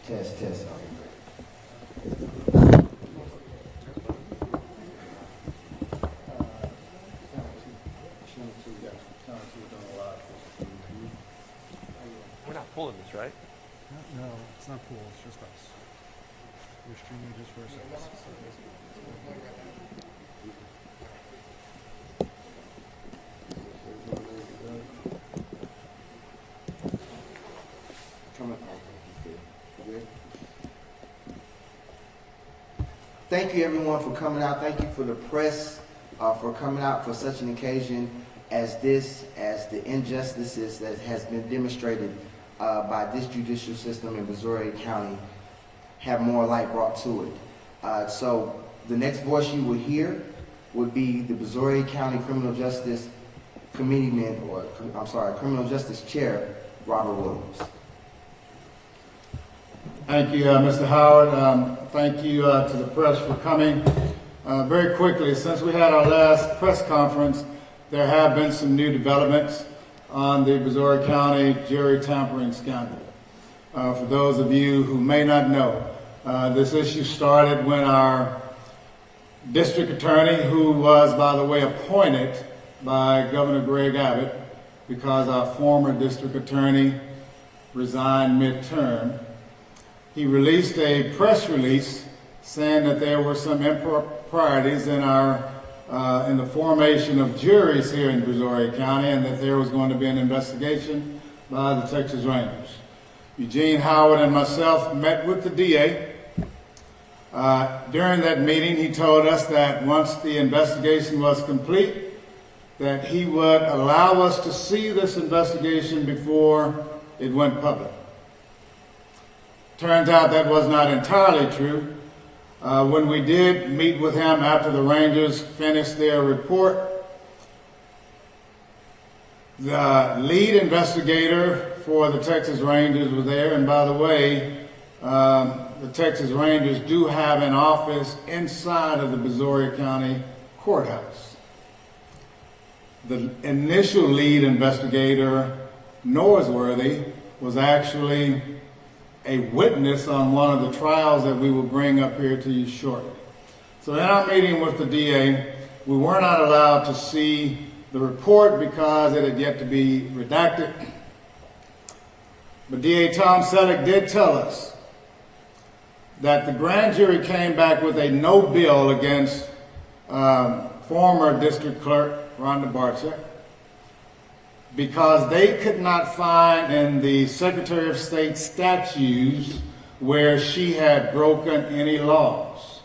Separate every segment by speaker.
Speaker 1: Test, test.
Speaker 2: We're not pulling this, right?
Speaker 3: No, it's not pool, it's just us. We're streaming just for ourselves.
Speaker 1: Thank you everyone for coming out. Thank you for the press for coming out for such an occasion as this, as the injustices that has been demonstrated by this judicial system in Brazoria County have more light brought to it. So the next voice you will hear would be the Brazoria County Criminal Justice Committeeman, or I'm sorry, Criminal Justice Chair, Robert Williams.
Speaker 4: Thank you, Mr. Howard. Thank you to the press for coming. Very quickly, since we had our last press conference, there have been some new developments on the Brazoria County jury tampering scandal. For those of you who may not know, this issue started when our district attorney, who was, by the way, appointed by Governor Greg Abbott because our former district attorney resigned midterm, he released a press release saying that there were some improprieties in in the formation of juries here in Brazoria County, and that there was going to be an investigation by the Texas Rangers. Eugene Howard and myself met with the DA. During that meeting, he told us that once the investigation was complete, that he would allow us to see this investigation before it went public. Turns out that was not entirely true. When we did meet with him after the Rangers finished their report, the lead investigator for the Texas Rangers was there, and by the way, the Texas Rangers do have an office inside of the Brazoria County Courthouse. The initial lead investigator, Norsworthy, was actually a witness on one of the trials that we will bring up here to you shortly. So in our meeting with the DA, we were not allowed to see the report because it had yet to be redacted. But DA Tom Selleck did tell us that the grand jury came back with a no bill against former district clerk Rhonda Barczyk because they could not find in the Secretary of State statutes where she had broken any laws.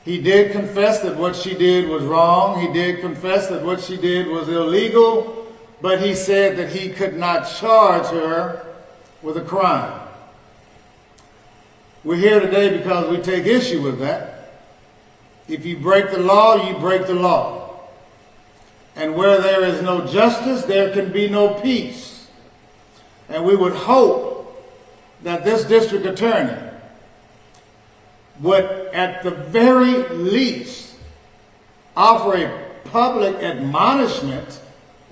Speaker 4: He did confess that what she did was wrong. He did confess that what she did was illegal, but he said that he could not charge her with a crime. We're here today because we take issue with that. If you break the law, you break the law. And where there is no justice, there can be no peace. And we would hope that this district attorney would, at the very least, offer a public admonishment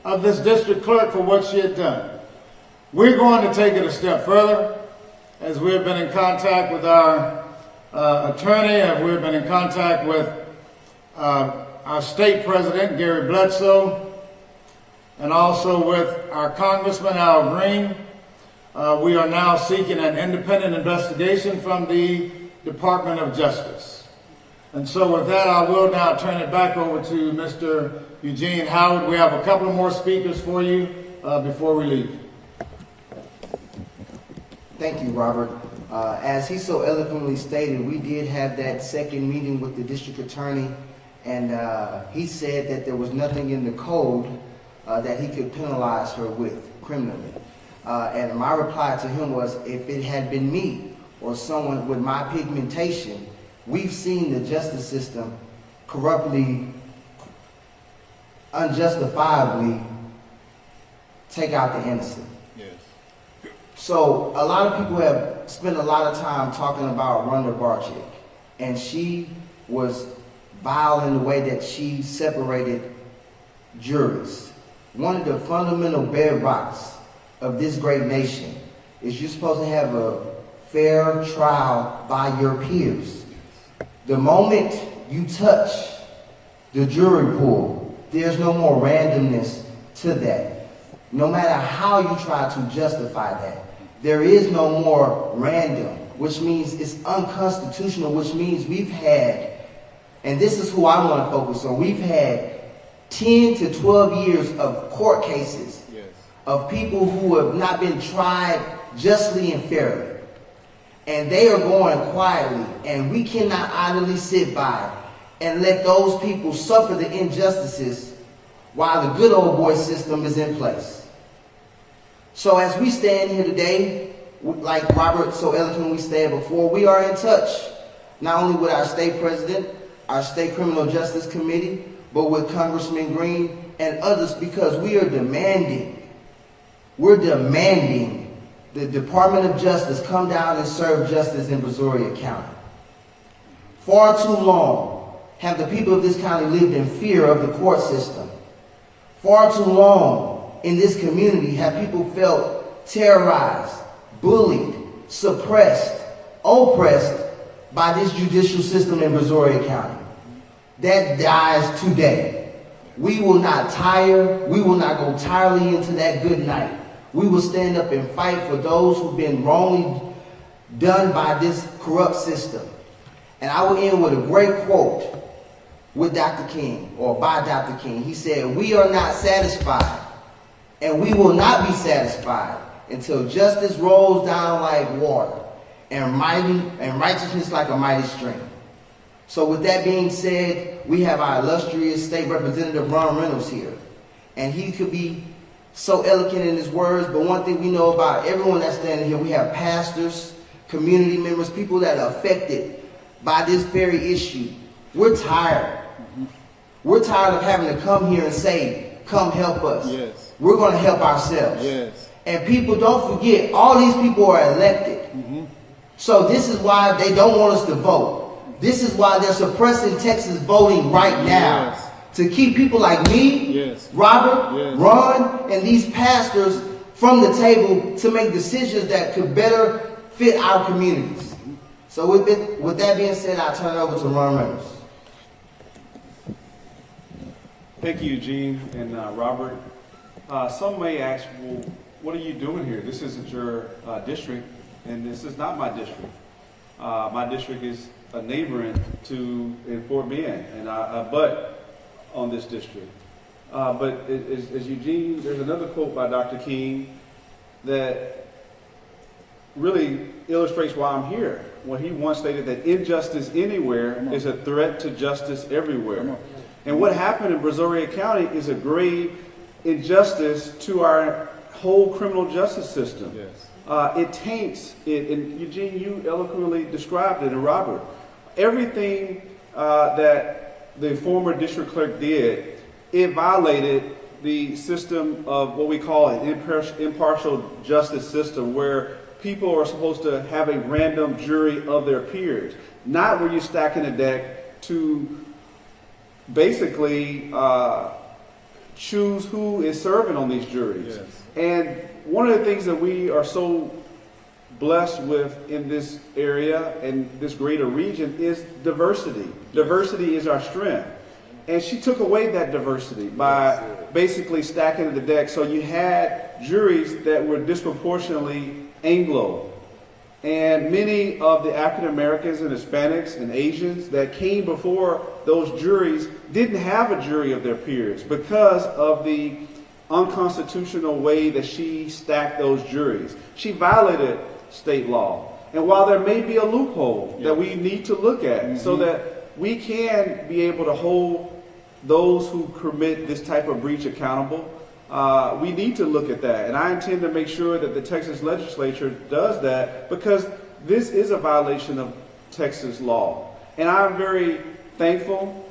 Speaker 4: of this district clerk for what she had done. We're going to take it a step further, as we've been in contact with our attorney, and we've been in contact with our state president, Gary Bledsoe, and also with our Congressman, Al Green. We are now seeking an independent investigation from the Department of Justice. And so with that, I will now turn it back over to Mr. Eugene Howard. We have a couple more speakers for you before we leave.
Speaker 1: Thank you, Robert. As he so eloquently stated, we did have that second meeting with the district attorney, and he said that there was nothing in the code that he could penalize her with criminally. And my reply to him was, if it had been me or someone with my pigmentation, we've seen the justice system corruptly, unjustifiably take out the innocent. Yes. So a lot of people have spent a lot of time talking about Rhonda Barczyk, and she was vile in the way that she separated juries. One of the fundamental bedrocks of this great nation is you're supposed to have a fair trial by your peers. The moment you touch the jury pool, there's no more randomness to that. No matter how you try to justify that, there is no more random, which means it's unconstitutional, which means we've had, and this is who I want to focus on, we've had 10 to 12 years of court cases of people who have not been tried justly and fairly. And they are going quietly, and we cannot idly sit by and let those people suffer the injustices while the good old boy system is in place. So as we stand here today, like Robert so eloquently stated before, we are in touch, not only with our state president, our state criminal justice committee, but with Congressman Green and others, because we are demanding the Department of Justice come down and serve justice in Brazoria County. Far too long have the people of this county lived in fear of the court system. Far too long in this community have people felt terrorized, bullied, suppressed, oppressed by this judicial system in Brazoria County. That dies today. We will not tire. We will not go tirelessly into that good night. We will stand up and fight for those who've been wrongly done by this corrupt system. And I will end with a great quote with Dr. King, or by Dr. King. He said, "We are not satisfied, and we will not be satisfied until justice rolls down like water and righteousness like a mighty stream." So with that being said, we have our illustrious State Representative Ron Reynolds here. And he could be so eloquent in his words, but one thing we know about everyone that's standing here, we have pastors, community members, people that are affected by this very issue. We're tired. We're tired of having to come here and say, "Come help us."
Speaker 4: Yes.
Speaker 1: We're going to help ourselves.
Speaker 4: Yes.
Speaker 1: And people, don't forget, all these people are elected. So this is why they don't want us to vote. This is why they're suppressing Texas voting right now.
Speaker 4: Yes.
Speaker 1: To keep people like me,
Speaker 4: Yes.
Speaker 1: Robert,
Speaker 4: Yes.
Speaker 1: Ron, and these pastors from the table to make decisions that could better fit our communities. So with that being said, I'll turn it over to Ron Reynolds.
Speaker 5: Thank you, Eugene and Robert. Some may ask, well, what are you doing here? This isn't your district, and this is not my district. My district is a neighboring to in Fort Bend, and I butt on this district. But as Eugene, there's another quote by Dr. King that really illustrates why I'm here. When he once stated that injustice anywhere is a threat to justice everywhere. And what happened in Brazoria County is a grave injustice to our whole criminal justice system.
Speaker 4: Yes.
Speaker 5: It taints it, and Eugene, you eloquently described it, and Robert. Everything that the former district clerk did, it violated the system of what we call an impartial justice system, where people are supposed to have a random jury of their peers, not where you're stacking a deck to basically choose who is serving on these juries.
Speaker 4: Yes.
Speaker 5: And one of the things that we are so blessed with in this area and this greater region is diversity. Diversity is our strength. And she took away that diversity by basically stacking the deck. So you had juries that were disproportionately Anglo. And many of the African Americans and Hispanics and Asians that came before those juries didn't have a jury of their peers because of the unconstitutional way that she stacked those juries. She violated state law. And while there may be a loophole that we need to look at so that we can be able to hold those who commit this type of breach accountable, we need to look at that. And I intend to make sure that the Texas legislature does that, because this is a violation of Texas law. And I'm very thankful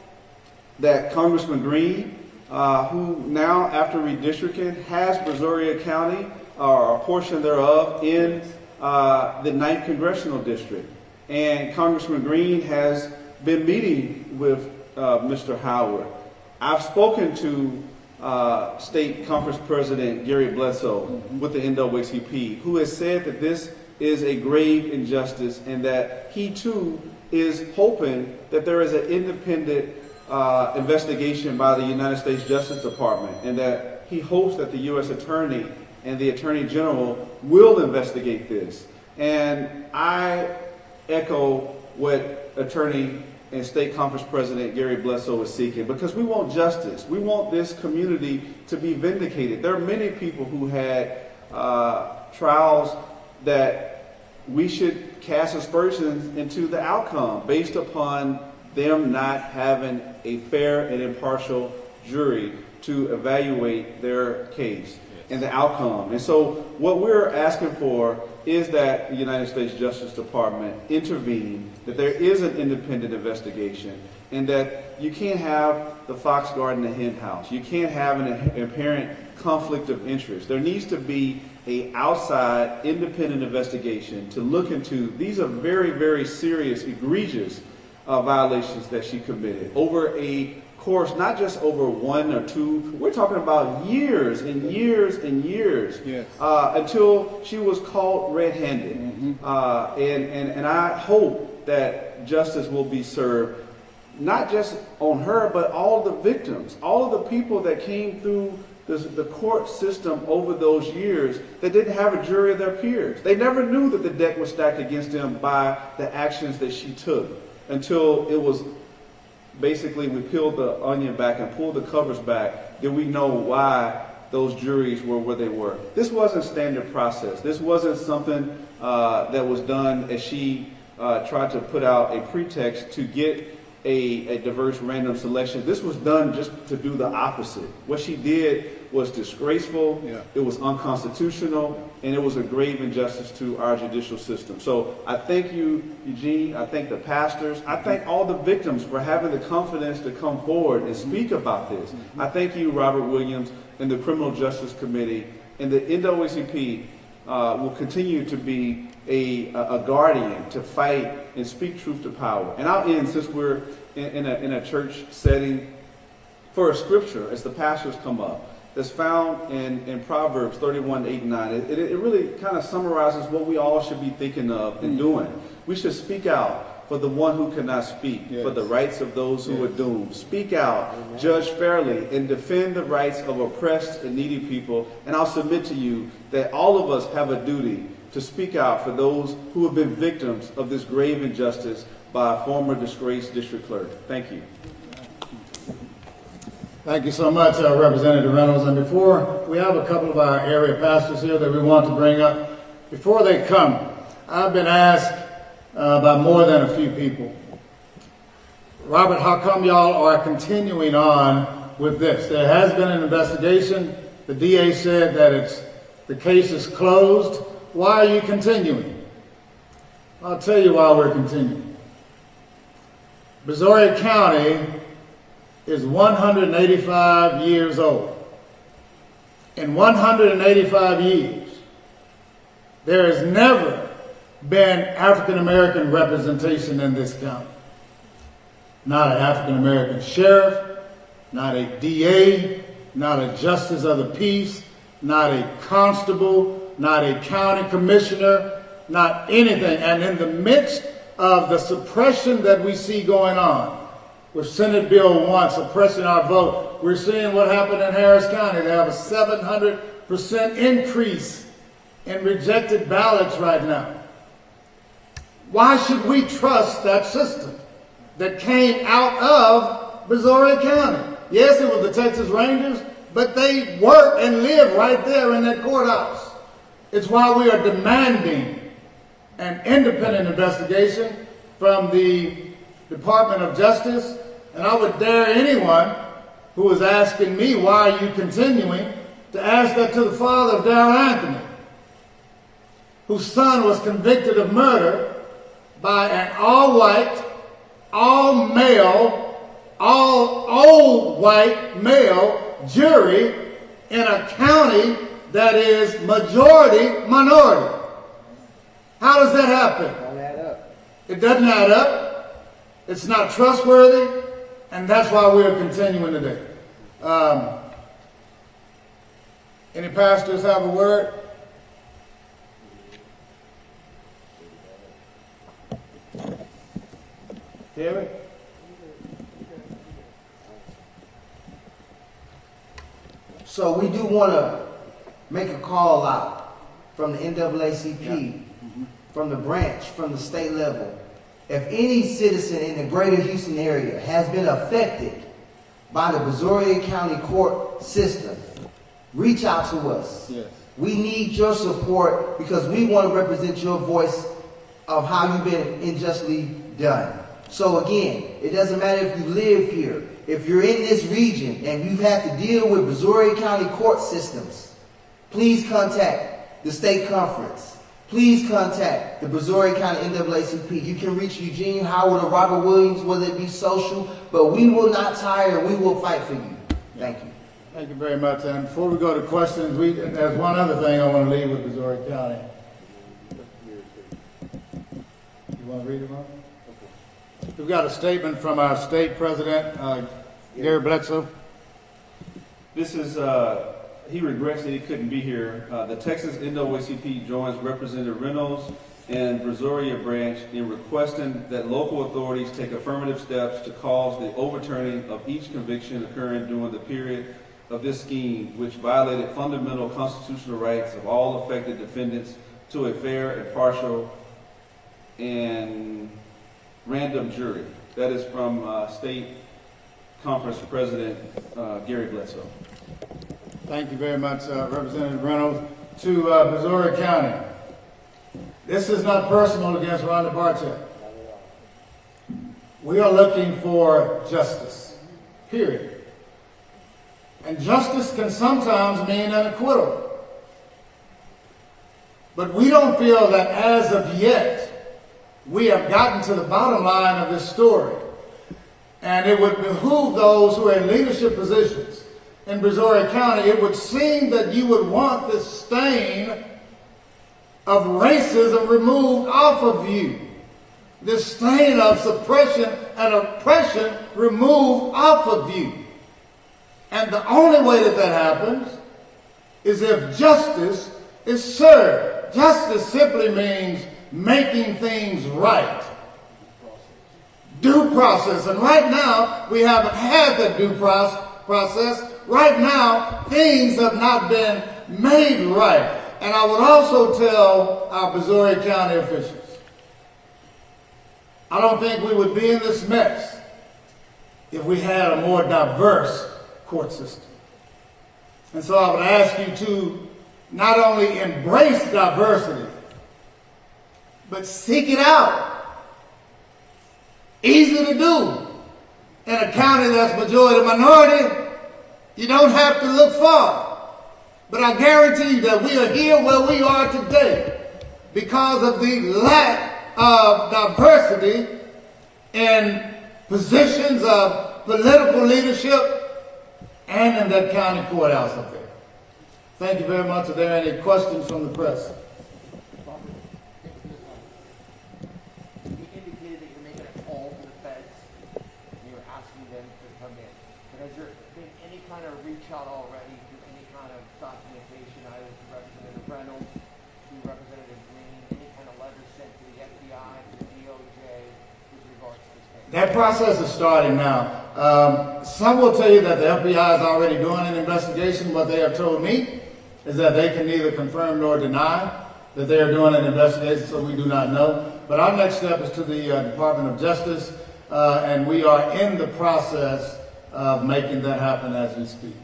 Speaker 5: that Congressman Green, who now after redistricting has Brazoria County, or a portion thereof, in the 9th Congressional District. And Congressman Green has been meeting with Mr. Howard. I've spoken to State Conference President Gary Bledsoe with the NAACP, who has said that this is a grave injustice, and that he too is hoping that there is an independent investigation by the United States Justice Department, and that he hopes that the U.S. Attorney and the Attorney General will investigate this. And I echo what Attorney and State Conference President Gary Bledsoe is seeking, because we want justice. We want this community to be vindicated. There are many people who had trials that we should cast aspersions into the outcome based upon them not having a fair and impartial jury to evaluate their case and the outcome. And so what we're asking for is that the United States Justice Department intervene, that there is an independent investigation, and that you can't have the fox guarding the hen house. You can't have an apparent conflict of interest. There needs to be an outside independent investigation to look into. These are very, very serious, egregious violations that she committed over a course, not just over 1 or 2. We're talking about years and years and years,
Speaker 4: Yes.
Speaker 5: Until she was caught red-handed. And I hope that justice will be served, not just on her, but all the victims, all of the people that came through the court system over those years that didn't have a jury of their peers. They never knew that the deck was stacked against them by the actions that she took, until it was basically we peeled the onion back and pulled the covers back. Then we know why those juries were where they were. This wasn't standard process. This wasn't something that was done as she tried to put out a pretext to get a diverse random selection. This was done just to do the opposite. What she did was disgraceful, it was unconstitutional, and it was a grave injustice to our judicial system. So I thank you, Eugene. I thank the pastors. I thank all the victims for having the confidence to come forward and speak about this. I thank you, Robert Williams, and the Criminal Justice Committee, and the NAACP will continue to be a guardian to fight and speak truth to power. And I'll end, since we're in a church setting, for a scripture as the pastors come up, that's found in Proverbs 31:8-9. It really kind of summarizes what we all should be thinking of and doing. We should speak out for the one who cannot speak, for the rights of those who are doomed. Speak out, judge fairly, and defend the rights of oppressed and needy people. And I'll submit to you that all of us have a duty to speak out for those who have been victims of this grave injustice by a former disgraced district clerk. Thank you.
Speaker 4: Thank you so much, Representative Reynolds. And before, we have a couple of our area pastors here that we want to bring up. Before they come, I've been asked by more than a few people, Robert, how come y'all are continuing on with this? There has been an investigation. The DA said that the case is closed. Why are you continuing? I'll tell you why we're continuing. Brazoria County is 185 years old. In 185 years, there has never been African American representation in this county. Not an African American sheriff, not a DA, not a justice of the peace, not a constable, not a county commissioner, not anything. And in the midst of the suppression that we see going on, with Senate Bill 1 suppressing our vote, we're seeing what happened in Harris County. They have a 700% increase in rejected ballots right now. Why should we trust that system that came out of Brazoria County? Yes, it was the Texas Rangers, but they work and live right there in that courthouse. It's why we are demanding an independent investigation from the Department of Justice. And I would dare anyone who is asking me, why are you continuing, to ask that to the father of Darrell Anthony, whose son was convicted of murder by an all-white, all-male, all-old white male jury in a county that is majority minority. How does that happen?
Speaker 1: Don't add up.
Speaker 4: It doesn't add up. It's not trustworthy. And that's why we're continuing today. Any pastors have a word?
Speaker 5: Terry?
Speaker 1: So we do want to make a call out from the NAACP, from the branch, from the state level. If any citizen in the greater Houston area has been affected by the Brazoria County court system, reach out to us.
Speaker 4: Yes.
Speaker 1: We need your support because we want to represent your voice of how you've been unjustly done. So again, it doesn't matter if you live here, if you're in this region and you've had to deal with Brazoria County court systems, please contact the state conference. Please contact the Brazoria County NAACP. You can reach Eugene Howard or Robert Williams, whether it be social, but we will not tire. We will fight for you. Thank you.
Speaker 4: Thank you very much. And before we go to questions, there's one other thing I want to leave with Brazoria County. You want to read it, Mark? Okay. We've got a statement from our state president, Gary Bledsoe.
Speaker 5: This is, he regrets that he couldn't be here. The Texas NAACP joins Representative Reynolds and Brazoria branch in requesting that local authorities take affirmative steps to cause the overturning of each conviction occurring during the period of this scheme, which violated fundamental constitutional rights of all affected defendants to a fair, impartial, and random jury. That is from State Conference President Gary Bledsoe.
Speaker 4: Thank you very much, Representative Reynolds. To Brazoria County, this is not personal against Rhonda Barchett. We are looking for justice, period. And justice can sometimes mean an acquittal. But we don't feel that as of yet we have gotten to the bottom line of this story. And it would behoove those who are in leadership positions in Brazoria County, it would seem that you would want this stain of racism removed off of you. This stain of suppression and oppression removed off of you. And the only way that that happens is if justice is served. Justice simply means making things right. Due process. And right now, we haven't had that due process. Right now, things have not been made right. And I would also tell our Brazoria County officials, I don't think we would be in this mess if we had a more diverse court system. And so I would ask you to not only embrace diversity, but seek it out. Easy to do. In a county that's majority minority, you don't have to look far. But I guarantee you that we are here where we are today because of the lack of diversity in positions of political leadership and in that county courthouse up there. Thank you very much. Are there any questions from the press?
Speaker 6: You indicated that you're making a call to the feds and you're asking them to come in. But has there been any kind of reach out already to any kind of documentation, either to Representative Reynolds, to Representative Green, any kind of letter sent to the FBI, to the DOJ with regards to this case?
Speaker 4: That process is starting now. Some will tell you that the FBI is already doing an investigation. What they have told me is that they can neither confirm nor deny that they are doing an investigation, so we do not know. But our next step is to the Department of Justice, and we are in the process of making that happen as we speak.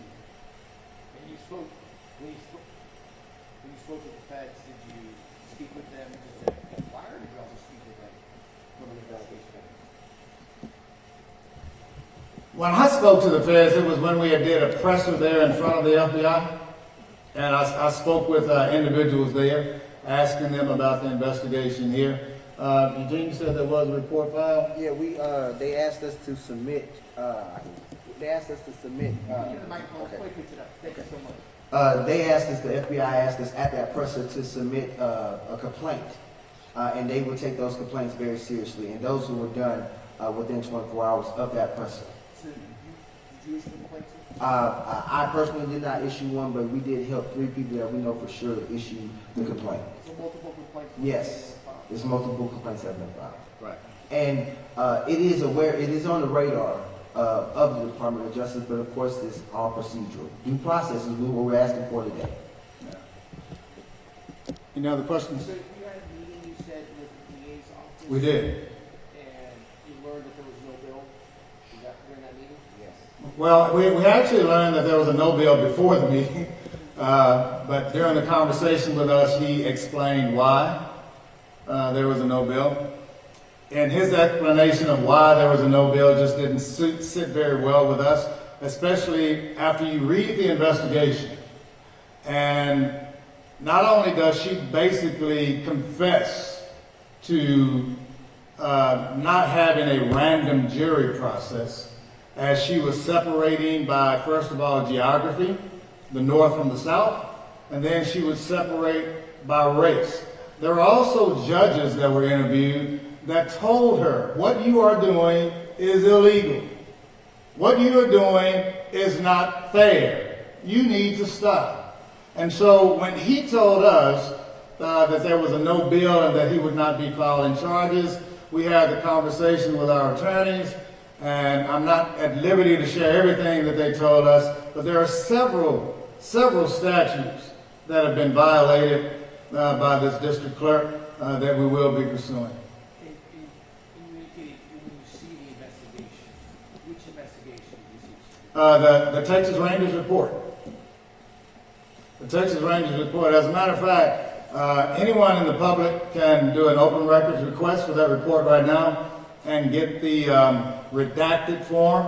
Speaker 6: When you spoke to the feds, did you speak with them just to inquire, or did you also speak with them from an investigation?
Speaker 4: When I spoke to the feds, it was when we had did a presser there in front of the FBI, and I spoke with individuals there, asking them about the investigation here. Eugene said there was a report filed.
Speaker 1: Yeah, they asked us to submit. They asked us to submit.
Speaker 6: Get the microphone quickly to them. Thank you so much.
Speaker 1: They asked us, the FBI asked us at that presser to submit a complaint, and they would take those complaints very seriously. And those who were done within 24 hours of that presser.
Speaker 6: So did you issue complaints?
Speaker 1: I personally did not issue one, but we did help 3 people that we know for sure issue the complaint.
Speaker 6: So multiple complaints?
Speaker 1: Yes, there's multiple complaints that have been filed.
Speaker 4: Right.
Speaker 1: And it is on the radar of the Department of Justice, but of course it's all procedural. Due process is what we're asking for today.
Speaker 4: Any other questions?
Speaker 6: So you had a meeting, you said, with the DA's office?
Speaker 4: We did.
Speaker 6: And you learned that there was no bill? Was that during that meeting? Yes.
Speaker 4: Well, we actually learned that there was a no bill before the meeting, but during the conversation with us, he explained why there was a no bill. And his explanation of why there was a no bill just didn't sit very well with us, especially after you read the investigation. And not only does she basically confess to not having a random jury process, as she was separating by, first of all, geography, the North from the South, and then she would separate by race. There were also judges that were interviewed that told her, what you are doing is illegal. What you are doing is not fair. You need to stop. And so when he told us that there was a no bill and that he would not be filing charges, we had the conversation with our attorneys, and I'm not at liberty to share everything that they told us, but there are several statutes that have been violated by this district clerk that we will be pursuing. The Texas Rangers report. The Texas Rangers report. As a matter of fact, anyone in the public can do an open records request for that report right now and get the redacted form.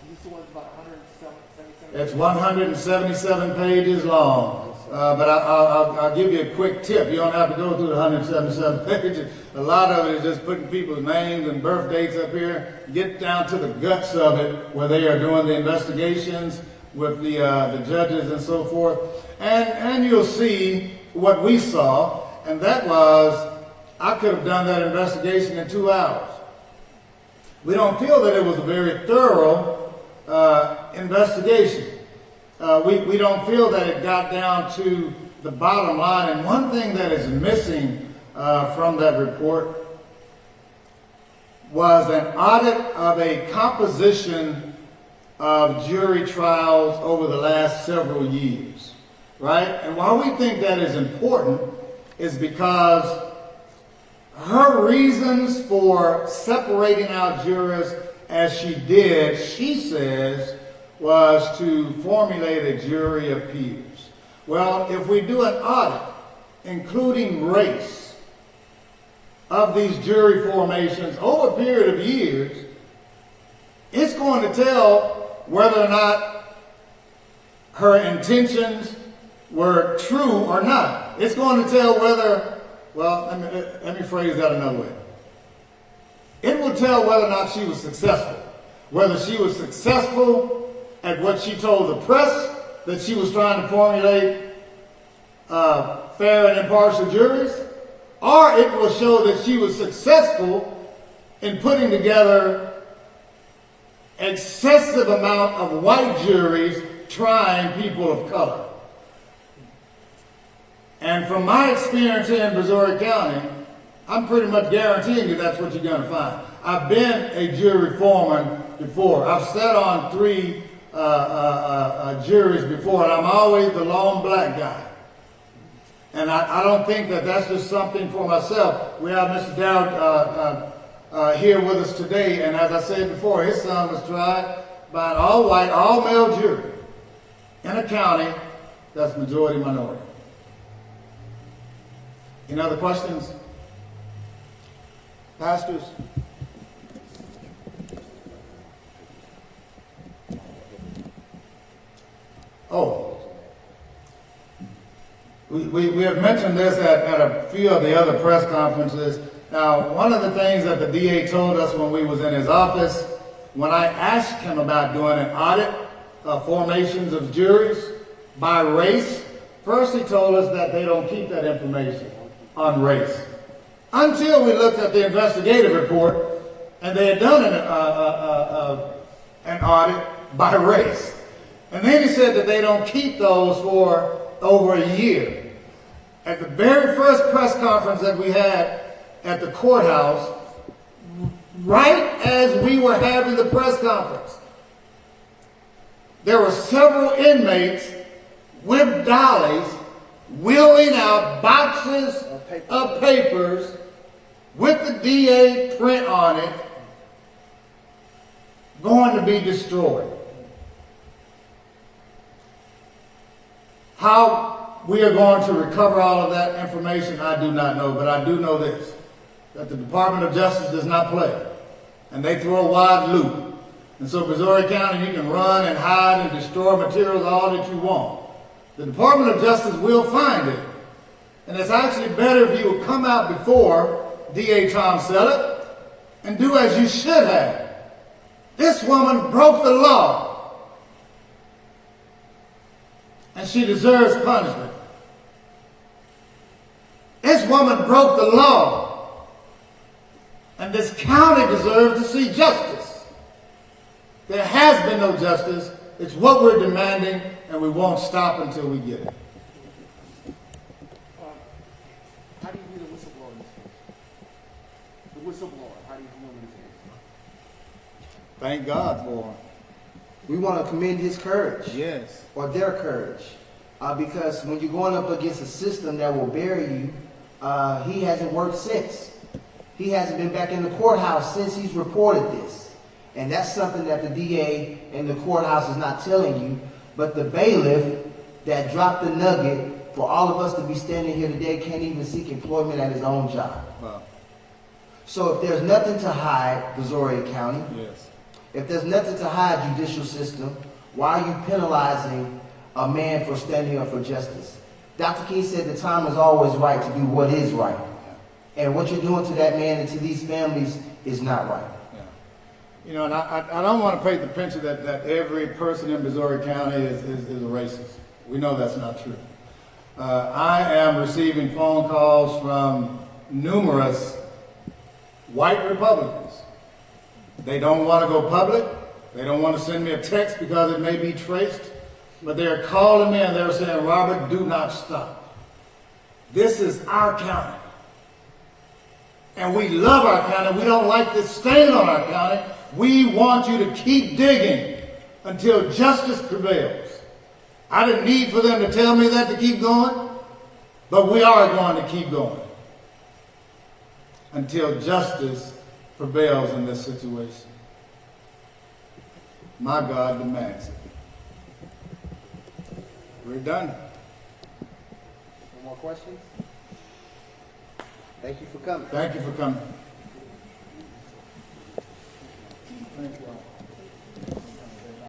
Speaker 6: This one's about 177.
Speaker 4: It's 177 pages long. But I'll give you a quick tip. You don't have to go through the 177 pages. A lot of it is just putting people's names and birth dates up here. Get down to the guts of it, where they are doing the investigations with the judges and so forth. And you'll see what we saw, and that was, I could have done that investigation in 2 hours. We don't feel that it was a very thorough investigation. We don't feel that it got down to the bottom line. And one thing that is missing from that report was an audit of a composition of jury trials over the last several years, right? And why we think that is important is because her reasons for separating out jurors as she did, she says, was to formulate a jury of peers. Well, if we do an audit, including race, of these jury formations over a period of years, it's going to tell whether or not her intentions were true or not. It's going to tell whether, well, let me phrase that another way. It will tell whether or not she was successful. Whether she was successful at what she told the press, that she was trying to formulate fair and impartial juries, or it will show that she was successful in putting together excessive amount of white juries trying people of color. And from my experience here in Brazoria County, I'm pretty much guaranteeing you that's what you're going to find. I've been a jury foreman before. I've sat on 3 juries before, and I'm always the lone black guy. And I don't think that that's just something for myself. We have Mr. Dowd here with us today, and as I said before, his son was tried by an all-white, all-male jury in a county that's majority-minority. Any other questions? Pastors? Oh. We have mentioned this at a few of the other press conferences. Now, one of the things that the DA told us when we was in his office, when I asked him about doing an audit of formations of juries by race, first he told us that they don't keep that information on race. Until we looked at the investigative report and they had done an audit by race. And then he said that they don't keep those for over a year. At the very first press conference that we had at the courthouse, right as we were having the press conference, there were several inmates with dollies wheeling out boxes of papers with the DA print on it, going to be destroyed. How we are going to recover all of that information, I do not know, but I do know this, that the Department of Justice does not play, and they throw a wide loop. And so Brazoria County, you can run and hide and destroy materials all that you want. The Department of Justice will find it. And it's actually better if you would come out before D.A. Tom Selleck and do as you should have. This woman broke the law, and she deserves punishment. This woman broke the law, and this county deserves to see justice. There has been no justice. It's what we're demanding, and we won't stop until we get it.
Speaker 6: How do you view the whistleblower in this case? The whistleblower, how do you view him in this case?
Speaker 4: Thank God for him.
Speaker 1: We want to commend his courage.
Speaker 4: Yes.
Speaker 1: Or their courage. Because when you're going up against a system that will bury you, he hasn't worked since. He hasn't been back in the courthouse since he's reported this. And that's something that the DA and the courthouse is not telling you. But the bailiff that dropped the nugget for all of us to be standing here today can't even seek employment at his own job.
Speaker 4: Wow.
Speaker 1: So if there's nothing to hide, Brazoria County,
Speaker 4: Yes.
Speaker 1: if there's nothing to hide, judicial system, why are you penalizing a man for standing up for justice? Dr. King said the time is always right to do what is right. And what you're doing to that man and to these families is not right.
Speaker 4: You know, and I don't want to paint the picture that every person in Brazoria County is a racist. We know that's not true. I am receiving phone calls from numerous white Republicans. They don't want to go public. They don't want to send me a text because it may be traced. But they're calling me and they're saying, Robert, do not stop. This is our county. And we love our county. We don't like this stain on our county. We want you to keep digging until justice prevails. I didn't need for them to tell me that to keep going, but we are going to keep going until justice prevails in this situation. My God demands it. We're done.
Speaker 1: No more questions? Thank you for coming.
Speaker 4: Thank you for coming.